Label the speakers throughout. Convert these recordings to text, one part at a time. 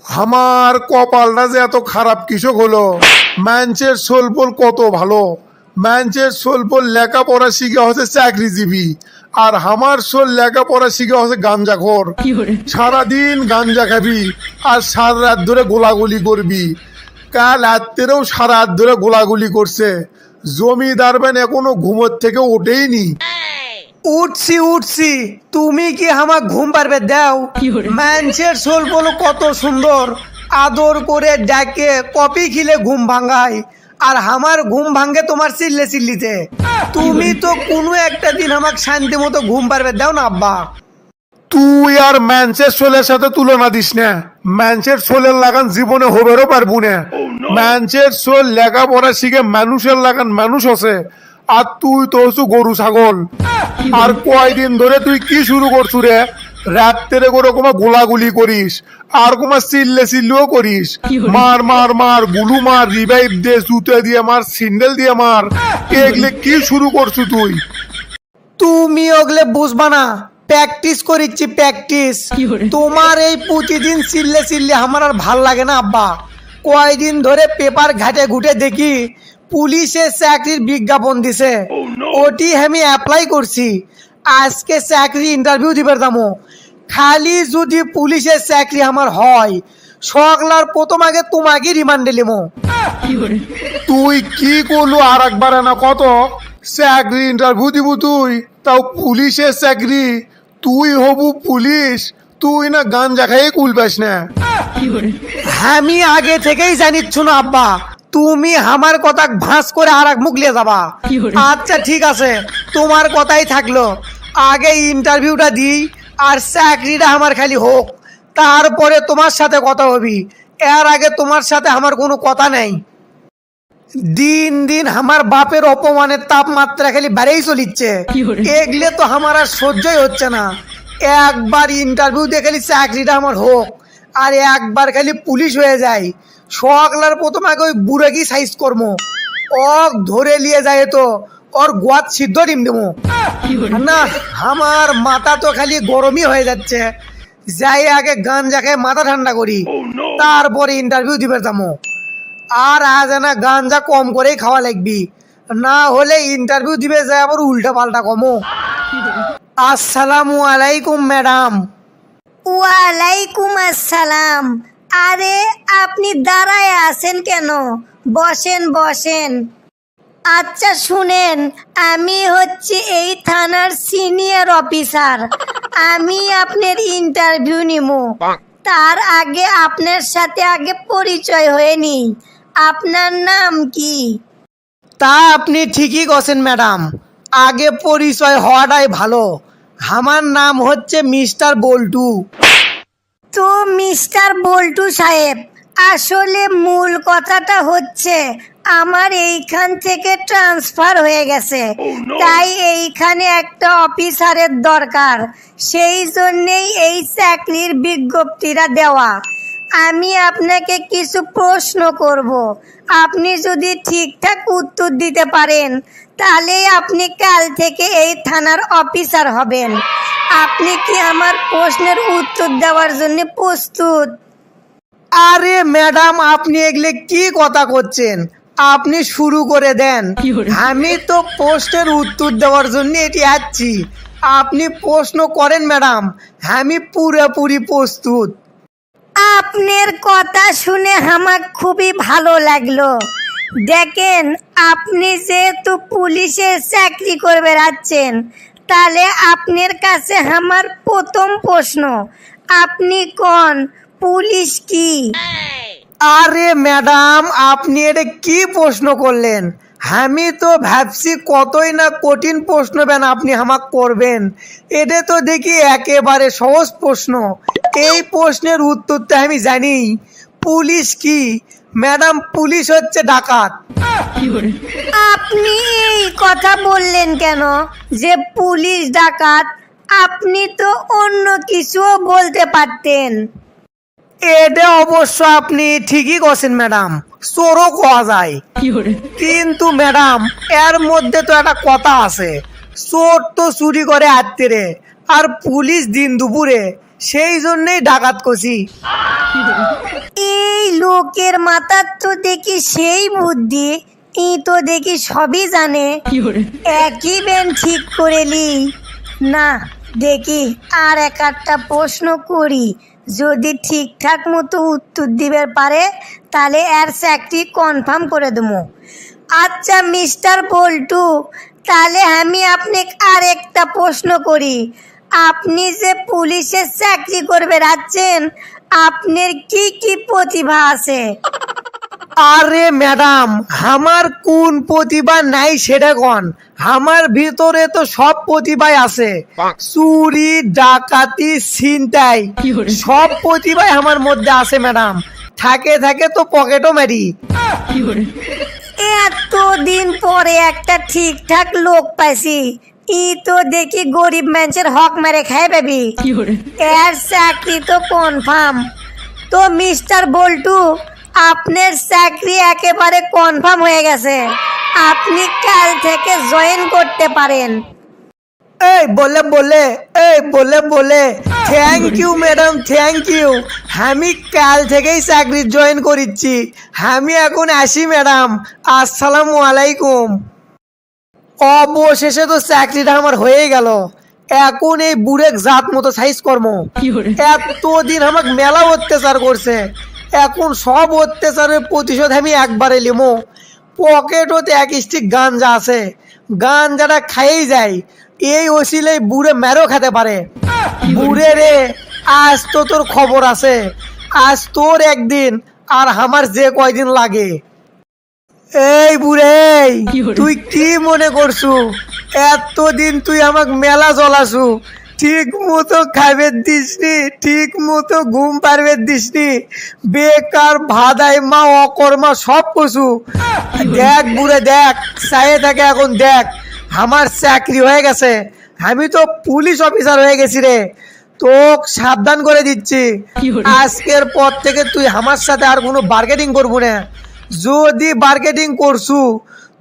Speaker 1: আমার কপালটা যে এত খারাপ কৃষক হলো। ম্যানচের সোলপোল কত ভালো, ম্যানচের সোলপোল লেখাপড়া শিখে হচ্ছে চাকরিজীবী, আর আমার সোল লেখাপড়া শিখে হচ্ছে গাঞ্জাখোর। সারাদিন গাঞ্জা খাবি আর সারা রাত ধরে গোলাগুলি করবি। কাল রাত্রেও সারা রাত ধরে গোলাগুলি করছে। জমিদার বেন এখনো ঘুমোর থেকে ওঠেইনি।
Speaker 2: উঠছি উঠছি, তুমি কি আমার ঘুম পারবে দাও? মানুষের সোল বলো কত সুন্দর, আদর করে ডাকে কপি খিলে ঘুম ভাঙায়, আর আমার ঘুম ভাঙে তোমার চিল্লে চিল্লিতে। তুমি তো কোনো একটা দিন আমাকে শান্তি মতো ঘুম পারবে দাও না আব্বা।
Speaker 1: তুই আর ম্যানচের সোলের সাথে তুলনা দিস না। ম্যানচের সোলের লাগান জীবনে হবেরও পারবো না। ম্যানচের সোল লেখাপড়া শিখে মানুষের লাগান মানুষ আছে, আর তুই তো হচ্ছু গরু ছাগল। আর কয়দিন ধরে তুই কি শুরু করছু রে? রাত্রে করে কোমা গোলাগুলি করিস, আর কোমা চিল্লে চিল্লিও করিস। মার মার মার, গুলু মার, রিভাইভ দে, জুতে দিয়ে মার, সিন্ডেল দিয়ে মার। এগুলো কি শুরু করছু তুই?
Speaker 2: তুমি ওগলে বুঝবা না, প্র্যাকটিস করিচ্ছি প্র্যাকটিস। তোমার এই প্রতিদিন চিল্লে চিল্লে আমার আর ভাল লাগে না আব্বা। কয়দিন ধরে পেপার ঘাটে ঘুটে দেখি পুলিশে চাকরির বিজ্ঞাপন দিছে, ওটি আমি অ্যাপ্লাই করছি। আজকে চাকরি ইন্টারভিউ দিবার দামো। খালি যদি পুলিশের চাকরি আমার হয়, সকলার প্রথম আগে তোমাকে রিমান্ডে লিমো।
Speaker 1: তুই কি করলু আর একবার না কত? চাকরি ইন্টারভিউ দিব তুই, তাও পুলিশের চাকরি? তুই হবু পুলিশ? তুই না গাঞ্জা খাইয়ে কুল পাস না?
Speaker 2: আমি আগে থেকেই জানিচ্ছ না আব্বা, তুমি আমার কথা ভাঁজ করে আর এক মুখ লিয়ে যাবা। আচ্ছা ঠিক আছে, তোমার কথাই থাকলো। আগে ইন্টারভিউটা দিই আর চাকরিটা আমার খালি হোক, তারপরে তোমার সাথে কথা হবি। এর আগে তোমার সাথে আমার কোনো কথা নেই। দিন দিন আমার বাপের অপমানের তাপমাত্রা খালি বেড়েই চলিচ্ছে। এগলে তো আমার আর সহ্যই হচ্ছে না। একবার ইন্টারভিউ দিয়ে খালি চাকরিটা আমার হোক, আর একবার খালি পুলিশ হয়ে যায়। সকলার প্রথম আগে ওই বুড়াকি সাইজ করবো, অক ধরে নিয়ে যায় তো ওর গোয়াত সিদ্ধ ডিম দেবো না। আমার মাথা তো খালি গরমই হয়ে যাচ্ছে। যাই আগে গাঞ্জা খেয়ে মাথা ঠান্ডা করি, তারপরে ইন্টারভিউ দিবে যাবো। আর আজ না গাঞ্জা কম করেই খাওয়া লাগবি, না হলে ইন্টারভিউ দিবে যায় আবার উল্টা পাল্টা কমো। আসসালামু আলাইকুম ম্যাডাম।
Speaker 3: ওয়ালাইকুম আসসালাম। আরে আপনি দাঁড়ায় আছেন কেন? বসেন বসেন। আচ্ছা শুনেন, আমি হচ্ছি এই থানার সিনিয়র অফিসার। আমি আপনার ইন্টারভিউ নিমু। তার আগে আপনার সাথে আগে পরিচয় হয়ে নি। আপনার নাম কি?
Speaker 2: তা আপনি ঠিকই গেছেন ম্যাডাম, আগে পরিচয় হওয়াটাই ভালো। আমার নাম হচ্ছে মিস্টার বল্টু।
Speaker 3: তো মিস্টার বল্টু সাহেব, আসলে মূল কথাটা হচ্ছে আমার এইখান থেকে ট্রান্সফার হয়ে গেছে, তাই এইখানে একটা অফিসারের দরকার। সেই জন্যেই এই চাকরির বিজ্ঞপ্তিটা দেওয়া। আমি আপনাকে কিছু প্রশ্ন করব, আপনি যদি ঠিকঠাক উত্তর দিতে পারেন তাহলে আপনি কাল থেকে এই থানার অফিসার হবেন। আপনি কি আমার প্রশ্নের উত্তর দেওয়ার জন্য প্রস্তুত?
Speaker 2: আরে ম্যাডাম, আপনি এগুলো কি কথা করছেন? আপনি শুরু করে দেন। আমি তো প্রশ্নের উত্তর দেওয়ার জন্য এটি আসছি। আপনি প্রশ্ন করেন ম্যাডাম, আমি পুরোপুরি প্রস্তুত।
Speaker 3: আপনার কথা শুনে আমার খুবই ভালো লাগলো। দেখেন, আপনি যেহেতু পুলিশের চাকরি করে বেড়াচ্ছেন, তাহলে আপনার কাছে আমার প্রথম প্রশ্ন, আপনি কোন পুলিশ কি?
Speaker 2: আরে ম্যাডাম, আপনি এটা কি প্রশ্ন করলেন? আমি তো ভাবছি কতই না কঠিন প্রশ্ন বেন আপনি আমাকে করবেন। এটা তো দেখি একেবারে সহজ প্রশ্ন। এই প্রশ্নের উত্তরটা আমি জানি। পুলিশ কি ম্যাডাম? পুলিশ হচ্ছে ডাকাত।
Speaker 3: আপনি এই কথা বললেন কেন যে পুলিশ ডাকাত? আপনি তো অন্য কিছুও বলতে পারতেন।
Speaker 2: এটা অবশ্য আপনি ঠিকই করছেন ম্যাডাম, চোরও কোয়া যায়। কিন্তু ম্যাডাম, এর মধ্যে তো একটা কথা আছে, চোর তো চুরি করে রাত্রে, আর পুলিশ দিন দুপুরে। সেই জন্যই ডাকাত কছি।
Speaker 3: এই লোকের মাথার তো দেখি সেই বুদ্ধি, ই তো দেখি সবই জানে। একই বেন ঠিক করেলি না, দেখি আর একটা প্রশ্ন করি, যদি ঠিকঠাক মতো উত্তর দিবে পারে তাহলে এর চাকরি কনফার্ম করে দেবো। আচ্ছা মিস্টার বল্টু, তাহলে আমি আপনাকে আর একটা প্রশ্ন করি, আপনি যে পুলিশের চাকরি করবে যাচ্ছেন, আপনার কি কি প্রতিভা আছে?
Speaker 2: আরে ম্যাডাম, আমার কোন প্রতিভা নাই সেটা কন। আমার ভিতরে তো সব প্রতিভাই আছে, চুরি ডাকাতি ছিনতাই সব প্রতিভাই আমার মধ্যে আছে ম্যাডাম। থাকে থাকে তো পকেটও মারি।
Speaker 3: এতদিন পরে একটা ঠিকঠাক লোক পাইছি, ই তো দেখি গরিব মানুষের হক মেরে খায় পাবি, এর চাকরি তো কনফার্ম। তো মিস্টার বল্টু, আপনার চাকরি একেবারে কনফার্ম হয়ে গেছে, আপনি কাল থেকে জয়েন করতে পারেন।
Speaker 2: এই বলে বলে thank you madam, thank you. আমি কাল থেকেই চাকরি জয়েন করিচ্ছি। আমি এখন আসি ম্যাডাম, আসসালামু আলাইকুম। অবশেষে তো চাকরিটা আমার হয়ে গেল। এখন এই বুড়েক জাত মতো সাইজ কর্ম। এতদিন আমাকে মেলা অত্যাচার করছে, এখন সব অত্যাচারের প্রতিশোধ আমি একবারে লিমো। পকেটতে এক স্টিক গাঞ্জা আছে, গাঞ্জাটা খাইয়েই যায়। এই ওসিলেই বুড়ে মেরো খেতে পারে। বুড়ে রে, আজ তো তোর খবর আছে, আজ তোর একদিন আর আমার যে কয়দিন লাগে। এই বুড়ে, তুই কি মনে করছু এতদিন তুই আমাকে মেলা জ্বলাছু, ঠিক মতো খাবে দিসনি, ঠিক মতো ঘুম পারবে দিসনি, বেকার ভাদাই মা অকর্মা সব কছু। দেখ বুড়ে দেখ, চাইয়ে থাকে এখন দেখ, আমার চাকরি হয়ে গেছে, আমি তো পুলিশ অফিসার হয়ে গেছি রে। তোকে সাবধান করে দিচ্ছি, আজকের পর থেকে তুই আমার সাথে আর কোনো বার্গেটিং করবো না। যদি বার্গেটিং করছু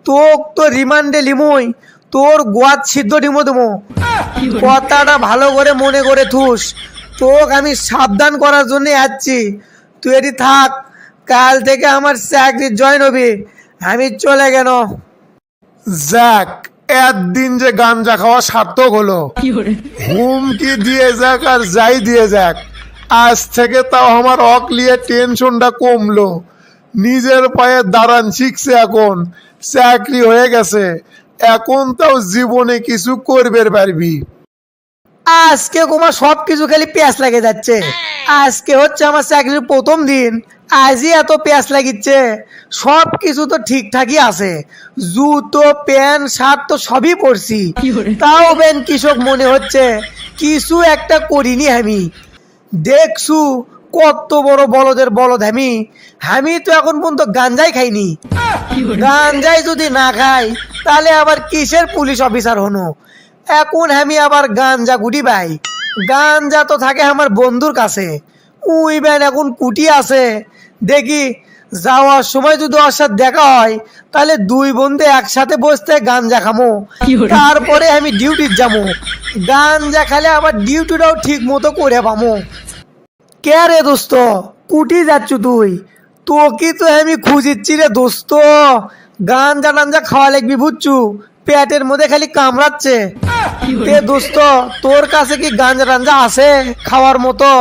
Speaker 2: তোক তো রিমান্ডে লিমই, তোর গোয়াত সিদ্ধ ডিমো দেবো। কথাটা ভালো করে মনে করে থুস, তোকে আমি সাবধান করার জন্য আসছি। তুই এটি থাক, কাল থেকে আমার চাকরি জয়েন হবি। আমি চলে গেল।
Speaker 1: যাক, একদিন যে গাঞ্জা খাওয়া সার্থক হলো। হুমকি দিয়ে যাক আর যাই দিয়ে যাক, আজ থেকে তাও আমার হক নিয়ে টেনশনটা কমলো। নিজের পায়ে দাঁড়ান শিখছে, এখন চাকরি হয়ে গেছে, এখন তাও জীবনে কিছু করবে পারবি।
Speaker 2: আজকে তোমার সবকিছু খালি প্যাঁচ লাগে যাচ্ছে। আজকে হচ্ছে আমার চাকরির প্রথম দিন, আজই এত প্যাঁচ লাগিচ্ছে। সব কিছু তো ঠিকঠাকই আছে, জুতো প্যান্ট শার্ট তো সবই পরছি, তাও বেন কৃষক মনে হচ্ছে কিছু একটা করিনি আমি। দেখছু কত বড় বলদের বলদ আমি। আমি তো এখন পর্যন্ত গাঞ্জাই খাইনি। গাঞ্জাই যদি না খাই তাহলে আবার কিসের পুলিশ অফিসার হনো। এখন আমি আবার গাঞ্জা গুটি ভাই, গাঞ্জা তো থাকে আমার বন্ধুর কাছে। উই ব্যান এখন কুটি আছে, দেখি যাওয়ার সময় যদি ওর সাথে দেখা হয় তাহলে দুই বন্ধু একসাথে বসতে গাঞ্জা খামো, তারপরে আমি ডিউটির যাবো। গাঞ্জা খালে আবার ডিউটিটাও ঠিক মতো করে পামো। কে রে দোস্ত, কুটি যাচ্ছ তুই? তোকে তো আমি খুঁজিচ্ছি রে দোস্ত। গাঞ্জা টাঞ্জা খাওয়া লাগবি বুঝছু, পেটের মধ্যে খালি কামড়াচ্ছে। তে দোস্ত, তোর কাছে কি গাঞ্জা টাঞ্জা আছে খাওয়ার মতো?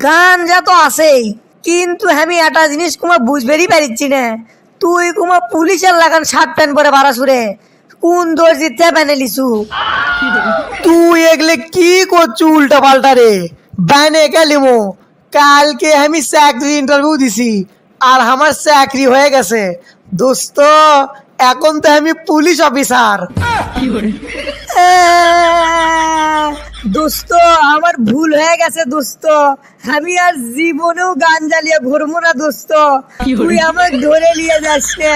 Speaker 3: গাঞ্জা তো আছেই, কিন্তু আমি একটা জিনিস কুমা বুঝবেরই পারিচ্ছি না, তুই কুমা পুলিশের লাগান শার্ট প্যান্ট পরে বাড়াছুরে, কোন দর্জিতে বানালিছু?
Speaker 2: তুই এগুলো কি করছু উল্টা পাল্টা রে? বানে গেলিমো, কালকে আমি চাকরি ইন্টারভিউ দিছি আর আমার চাকরি হয়ে গেছে দোস্ত। এখন তো আমি পুলিশ অফিসার।
Speaker 3: দোস্ত, আমার ভুল হয়ে গেছে দোস্ত, আমি আর জীবনেও গান জ্বালিয়ে ঘুরবো না দোস্ত। তুই আমার ধরে নিয়ে যাস না,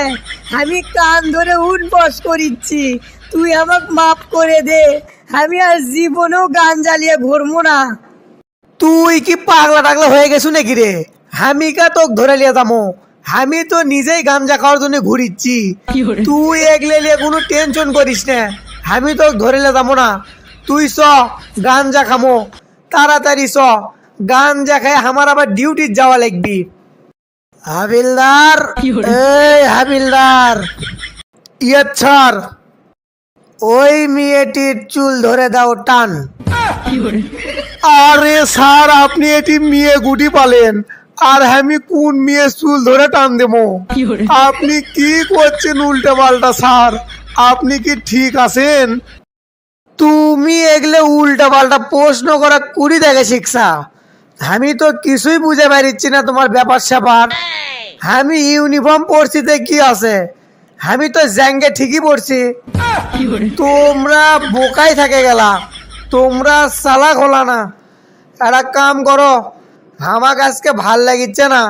Speaker 3: আমি কান ধরে উঠ বস করিচ্ছি, তুই আমাকে মাফ করে দে, আমি আর জীবনেও গান জ্বালিয়ে ঘুরবো না।
Speaker 2: তুই কি পাগলা টাগলা হয়ে গেছু নাকি রে? আমি কা তোকে ধরে নিয়ে যাবো? আমি তো নিজেই গাঞ্জা খাওয়ার জন্য ঘুরিচ্ছি। তুই এগলে নিয়ে কোনো টেনশন করিস না, আমি তোকে ধরে নিয়ে যাবো না। তুই চ গাঞ্জা খামো, তাড়াতাড়ি চ, গাঞ্জা খায় আমার আবার ডিউটি যাওয়া লাগবি। হাবিলদার, এই হাবিলদার,
Speaker 1: ইয়ে স্যার।
Speaker 2: ওই মেয়েটির চুল ধরে দাও, টান।
Speaker 1: আরে স্যার, আপনি এটি মেয়ে গুটি পালেন, আর আমি কোন মেয়ে চুল ধরে টান দেবো? আপনি কি করছেন উল্টা পাল্টা স্যার? আপনি কি ঠিক আছেন?
Speaker 2: তুমি এগুলো উল্টা পাল্টা প্রশ্ন করা কুড়ি দেখে শিখছা? আমি তো কিছুই বুঝে পারিচ্ছি না তোমার ব্যাপার স্যাপার। আমি ইউনিফর্ম পরছিতে কি আছে? আমি তো জ্যাঙ্গে ঠিকই পড়ছি। তোমরা বোকাই থাকে গেলা, তোমরা চালাক হলা না। একটা কাম করো, আমাকে আজকে ভাল লাগিচ্ছে না,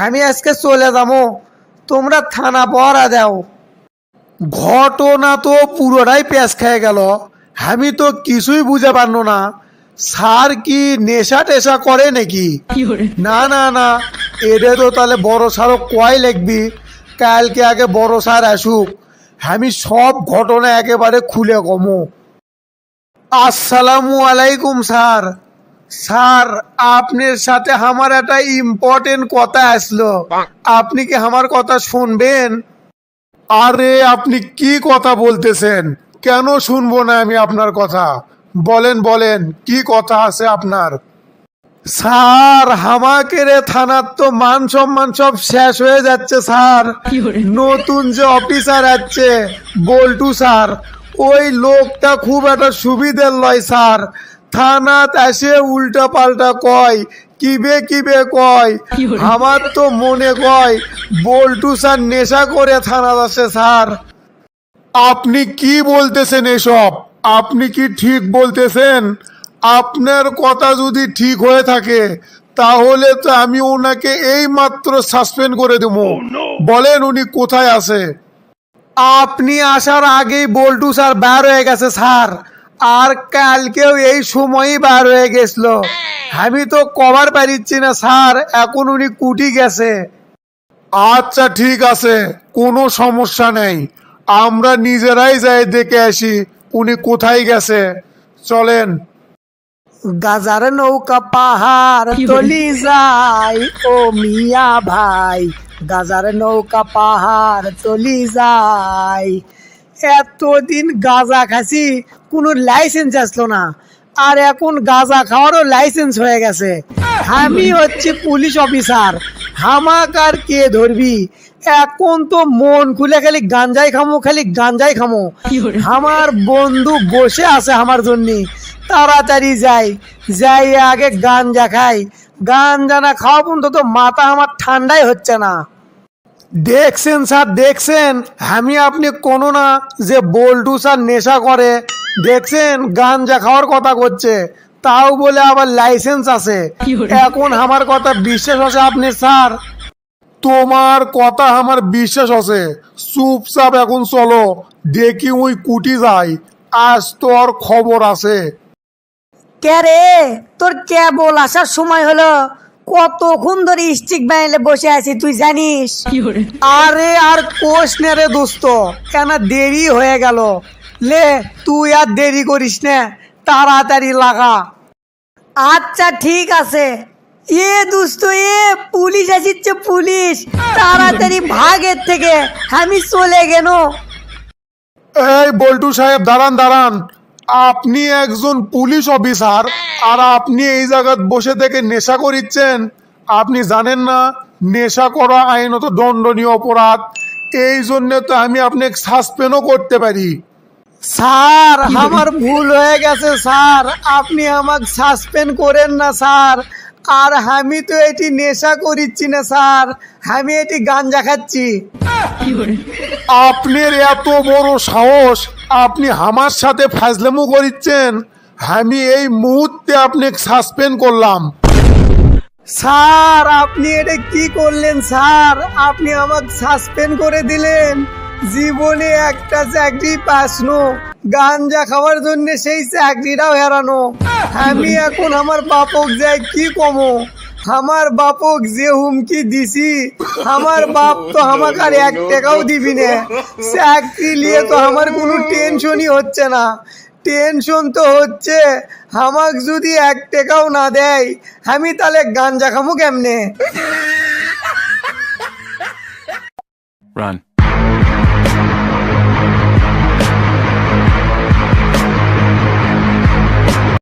Speaker 2: আমি আজকে চলে যাবো, তোমরা থানা পহরা দাও।
Speaker 1: ঘটনা তো পুরোটাই পেঁচ খেয়ে গেল, আমি তো কিছুই বুঝে পারলো না। স্যার কি নেশা টেশা করে নাকি? না না না, এদের তো তাহলে বড় স্যারও কয় লিখবি। কালকে আগে বড় স্যার আসুক, আমি সব ঘটনা একেবারে খুলে কমো। আসসালামু আলাইকুম স্যার। স্যার, আপনার সাথে আমার একটা ইম্পর্টেন্ট কথা আসলো, আপনি কি আমার কথা শুনবেন? আরে আপনি কি কথা বলতেছেন? কেন শুনবো না আমি আপনার কথা? বলেন বলেন, কি কথা আছে আপনার? স্যার, হামাকের থানার তো মান সম্মান সব শেষ হয়ে যাচ্ছে স্যার। নতুন যে অফিসার আছে বল্টু স্যার, ওই লোকটা খুব একটা সুবিধের লয় স্যার। থানাত এসে উল্টা পাল্টা কয়, কিবে কিবে কয়। আমার তো মনে কয় বল্টু স্যার নেশা করে থানাত আসে স্যার। আপনি কি বলতেছেন এসব? আপনি কি ঠিক বলতেছেন? আপনার কথা যদি ঠিক হয়ে থাকে তাহলে তো আমি ওনাকে এই মাত্র সাসপেন্ড করে দেব। বলেন উনি কোথায় আছে?
Speaker 2: আপনি আসার আগেই বল্টু স্যার বার হয়ে গেছে স্যার, আর কালকেও এই সময়ই বার হয়ে গেছিল। আমি তো কভার পারিচ্ছি না স্যার, এখন উনি কুটি গেছে।
Speaker 1: আচ্ছা ঠিক আছে, কোনো সমস্যা নেই, আমরা নিজেরাই যাই দেখে আসি উনি কোথায় গেছে। চলেন।
Speaker 2: গাজার নৌকা পাহাড় তলি যায় ও মিয়া ভাই, গাজার নৌকা পাহাড় তলি যায়। এতদিন গাঁজা খাসি, কোনো লাইসেন্স আসলো না, আর এখন গাঁজা খাওয়ারও লাইসেন্স হয়ে গেছে। আমি হচ্ছে পুলিশ অফিসার, হামাক আর কে ধরবি? এখন তো মন খুলে খালি গাঞ্জাই খামো, খালি গাঞ্জাই খামো। আমার বন্ধু বসে আছে আমার জন্যে, তাড়াতাড়ি যাই, যাই আগে গাঞ্জা খাই। গাঞ্জা না খাওয়া পর্যন্ত তো মাথা আমার ঠান্ডাই হচ্ছে না।
Speaker 1: দেখছেন স্যার, দেখছেন আমি আপনি কোনো না যে বল্টু স্যার নেশা করে, দেখছেন গাঞ্জা খাওয়ার কথা করছে, তাও বলে আবার লাইসেন্স আছে। এখন আমার কথা বিশ্বাস আছে আপনি স্যার? তোমার কথা আমার বিশ্বাস আছে, চুপচাপ এখন চলো, দেখি ওই কুটি যাই, আজ তোর খবর আছে।
Speaker 3: কে রে, তোর কেবল আসার সময় হলো? কতক্ষণ ধরে স্টিক বানাইলে বসে আছি তুই জানিস?
Speaker 2: আরে আর কোষ নে রে দোস্ত, কেন দেরি হয়ে গেল। লে তুই আর দেরি করিস না, তাড়াতাড়ি লাগা।
Speaker 3: আচ্ছা ঠিক আছে। এ দোস্ত, পুলিশ আসিচ্ছে, পুলিশ, তাড়াতাড়ি ভাগের থেকে, আমি চলে গেল।
Speaker 1: এই বল্টু সাহেব, দাঁড়ান দাঁড়ান, আপনি একজন পুলিশ অফিসার আর আপনি এই জায়গায় বসে থেকে নেশা করিচ্ছেন? আপনি জানেন না নেশা করা আইনত দণ্ডনীয় অপরাধ? এই জন্য তো আমি আপনাকে সাসপেন্ডও করতে পারি।
Speaker 2: স্যার, আমার ভুল হয়ে গেছে স্যার, আপনি আমাকে সাসপেন্ড করেন না স্যার। আর আমি তো এটি নেশা করিচ্ছি না স্যার, আমি এটি গাঞ্জা খাচ্ছি।
Speaker 1: আপনার এত বড় সাহস, আপনি আমার সাথে ফাজলামো করিচ্ছেন? আমি এই মুহূর্তে আপনাকে সাসপেন্ড করলাম।
Speaker 2: স্যার, আপনি এটা কি করলেন স্যার? আপনি আমাকে সাসপেন্ড করে দিলেন। জীবনে একটা চাকরি পাসনো, গাঞ্জা খাওয়ার জন্য সেই চাকরিটাও হারানো। আমি এখন আমার বাপক যাই কি কমো? আমার বাপক যে হুমকি দিছি, আমার বাপ তো আমাকে আর 1 টাকাও দিবি না। চাকরি নিয়ে তো আমার কোনো টেনশনই হচ্ছে না, টেনশন তো হচ্ছে, আমাক যদি 1 টাকাও না দেয় আমি তাহলে গাঞ্জা খামু কেমনে?
Speaker 4: Run.